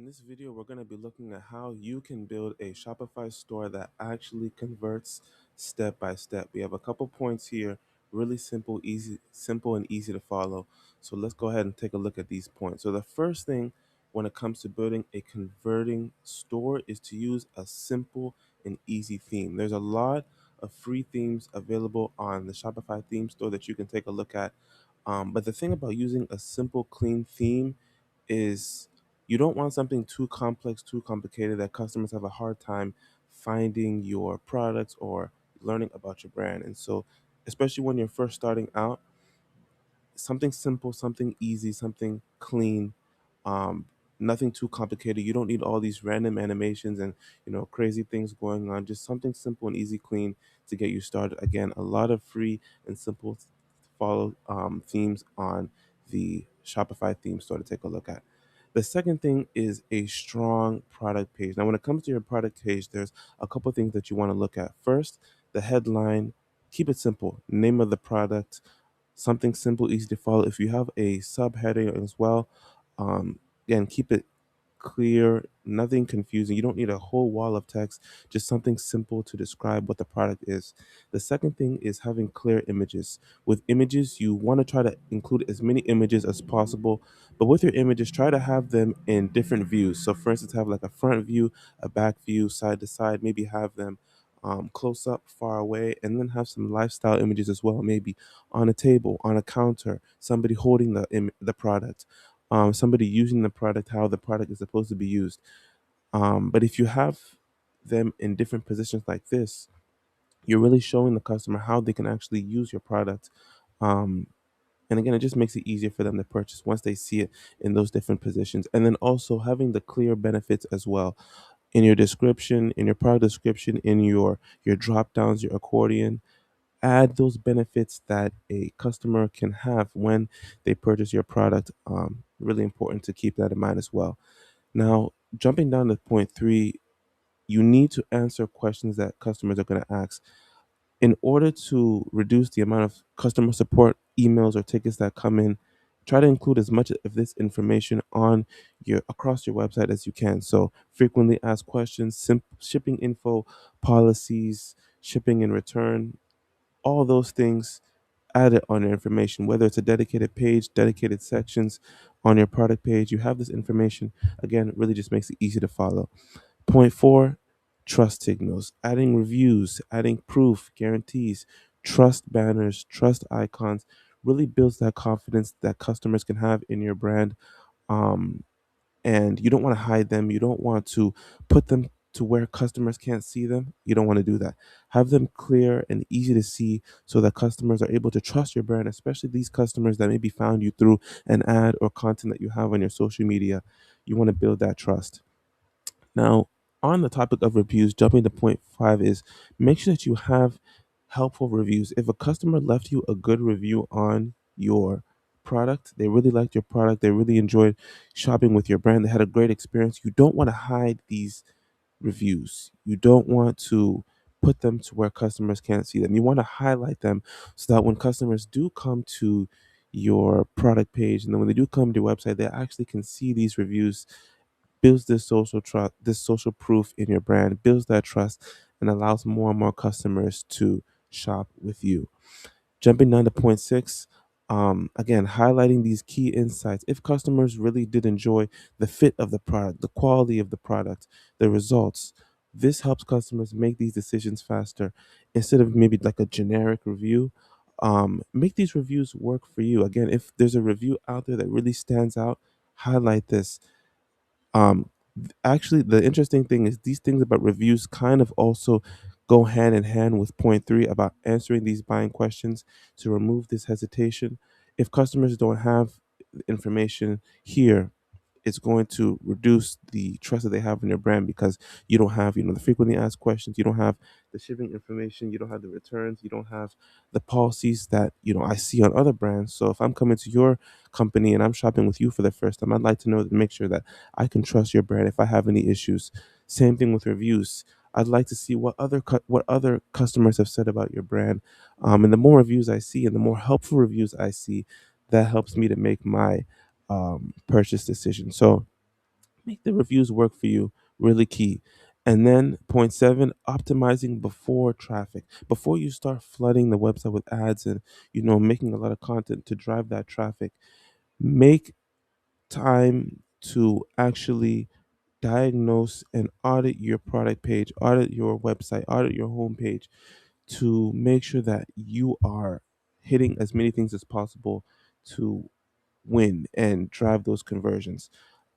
this video, we're going to be looking at how you can build a Shopify store that actually converts step by step. We have a couple points here, really simple and easy to follow. So let's go ahead and take a look at these points. So the first thing when it comes to building a converting store is to use a simple and easy theme. There's a lot of free themes available on the Shopify theme store that you can take a look at. But the thing about using a simple, clean theme is you don't want something too complex, too complicated that customers have a hard time finding your products or learning about your brand. And so, especially when you're first starting out, something simple, something easy, something clean, um, nothing too complicated. You don't need all these random animations and crazy things going on. Just something simple and easy, clean to get you started. Again, a lot of free and simple to follow themes on the Shopify theme store to take a look at. The second thing is a strong product page. Now, when it comes to your product page, there's a couple things that you want to look at. First, the headline. Keep it simple. Name of the product, something simple, easy to follow. If you have a subheading as well, um, again, keep it clear, nothing confusing. You don't need a whole wall of text, just something simple to describe what the product is. The second thing is having clear images. With images, you want to try to include as many images as possible, but with your images, try to have them in different views. So, for instance, have like a front view, a back view, side to side, maybe have them close up, far away, and then have some lifestyle images as well, maybe on a table, on a counter, somebody holding the product, somebody using the product, how the product is supposed to be used. But if you have them in different positions like this, you're really showing the customer how they can actually use your product. Um, and again, it just makes it easier for them to purchase once they see it in those different positions. And then also having the clear benefits as well in your description, in your product description, in your drop downs, your accordion. Add those benefits that a customer can have when they purchase your product. Really important to keep that in mind as well. Now, jumping down to point three, you need to answer questions that customers are going to ask. In order to reduce the amount of customer support emails or tickets that come in, try to include as much of this information on your across your website as you can. So frequently asked questions, shipping info, policies, shipping and return, all those things added on your information, whether it's a dedicated page, dedicated sections on your product page. You have this information. Again, it really just makes it easy to follow. Point four, trust signals, adding reviews, adding proof, guarantees, trust banners, trust icons really builds that confidence that customers can have in your brand. Um, and you don't want to hide them. You don't want to put them to where customers can't see them. You don't want to do that. Have them clear and easy to see so that customers are able to trust your brand, especially these customers that maybe found you through an ad or content that you have on your social media. You want to build that trust. Now, on the topic of reviews, jumping to point five is make sure that you have helpful reviews. If a customer left you a good review on your product, they really liked your product, they really enjoyed shopping with your brand, they had a great experience, you don't want to hide these reviews. You don't want to put them to where customers can't see them. You want to highlight them so that when customers do come to your product page and then when they do come to your website, they actually can see these reviews. Builds this social trust, this social proof in your brand, builds that trust, and allows more and more customers to shop with you. Jumping down to point six, again, highlighting these key insights. If customers really did enjoy the fit of the product, the quality of the product, the results, this helps customers make these decisions faster instead of maybe like a generic review. Make these reviews work for you. Again, if there's a review out there that really stands out, highlight this. um Actually, the interesting thing is these things about reviews kind of also go hand in hand with point three about answering these buying questions to remove this hesitation. If customers don't have information here, it's going to reduce the trust that they have in your brand because you don't have, the frequently asked questions, you don't have the shipping information, you don't have the returns, you don't have the policies that, I see on other brands. So if I'm coming to your company and I'm shopping with you for the first time, I'd like to know to make sure that I can trust your brand if I have any issues. Same thing with reviews. I'd like to see what other customers have said about your brand, and the more reviews I see and the more helpful reviews I see, that helps me to make my purchase decision. So make the reviews work for you. Really key. And then point seven, optimizing before traffic. Before you start flooding the website with ads and making a lot of content to drive that traffic, make time to actually diagnose and audit your product page, audit your website, audit your homepage to make sure that you are hitting as many things as possible to win and drive those conversions.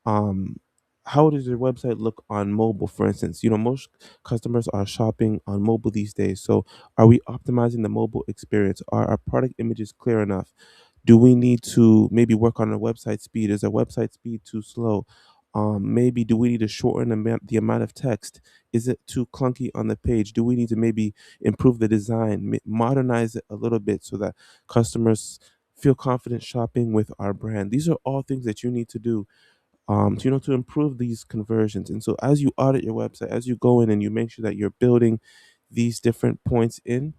um how does your website look on mobile, for instance? Most customers are shopping on mobile these days, so are we optimizing the mobile experience? Are our product images clear enough? Do we need to maybe work on our website speed? Is our website speed too slow? Maybe do we need to shorten the amount of text? Is it too clunky on the page? Do we need to maybe improve the design, modernize it a little bit so that customers feel confident shopping with our brand? These are all things that you need to do, to improve these conversions. And so as you audit your website, as you go in and you make sure that you're building these different points in,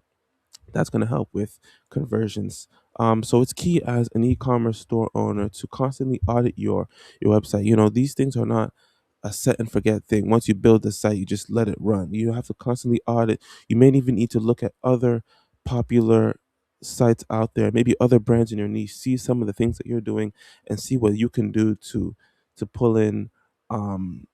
that's going to help with conversions. So it's key as an e-commerce store owner to constantly audit your website. These things are not a set and forget thing. Once you build the site, you just let it run. You have to constantly audit. You may even need to look at other popular sites out there, maybe other brands in your niche, see some of the things that you're doing and see what you can do to pull in um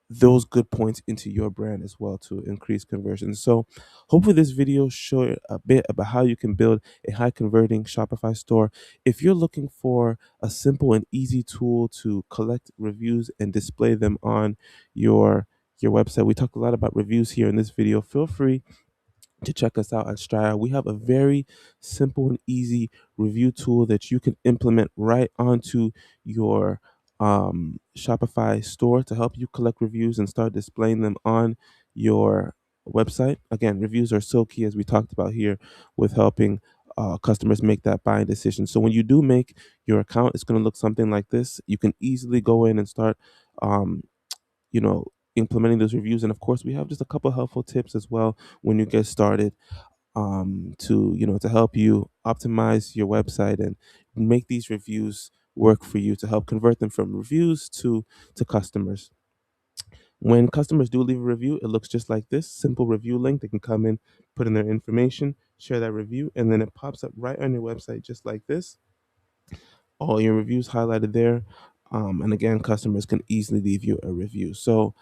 those good points into your brand as well to increase conversion. So hopefully this video showed a bit about how you can build a high converting Shopify store. If you're looking for a simple and easy tool to collect reviews and display them on your website, we talked a lot about reviews here in this video. Feel free to check us out at Straya. We have a very simple and easy review tool that you can implement right onto your Shopify store to help you collect reviews and start displaying them on your website. Again, reviews are so key, as we talked about here, with helping customers make that buying decision. So when you do make your account, it's going to look something like this. You can easily go in and start um, implementing those reviews. And of course, we have just a couple helpful tips as well when you get started, to help you optimize your website and make these reviews work for you to help convert them from reviews to customers. When customers do leave a review, it looks just like this simple review link. They can come in, put in their information, share that review, and then it pops up right on your website just like this. All your reviews highlighted there. And again, customers can easily leave you a review. So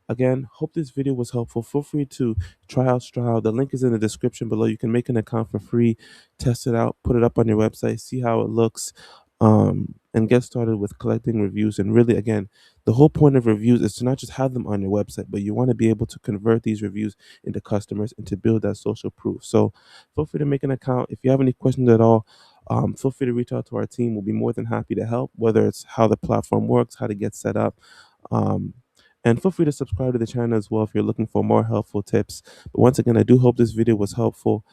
again, hope this video was helpful. Feel free to try out Stroud. The link is in the description below. You can make an account for free, test it out, put it up on your website, see how it looks, and get started with collecting reviews. And really, again, the whole point of reviews is to not just have them on your website, but you want to be able to convert these reviews into customers and to build that social proof. So feel free to make an account. If you have any questions at all, feel free to reach out to our team. We'll be more than happy to help, whether it's how the platform works, how to get set up. Um, and feel free to subscribe to the channel as well if you're looking for more helpful tips. But once again, I do hope this video was helpful.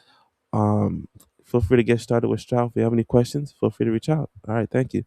Um, Feel free to get started with Stroud. If you have any questions, feel free to reach out. All right, thank you.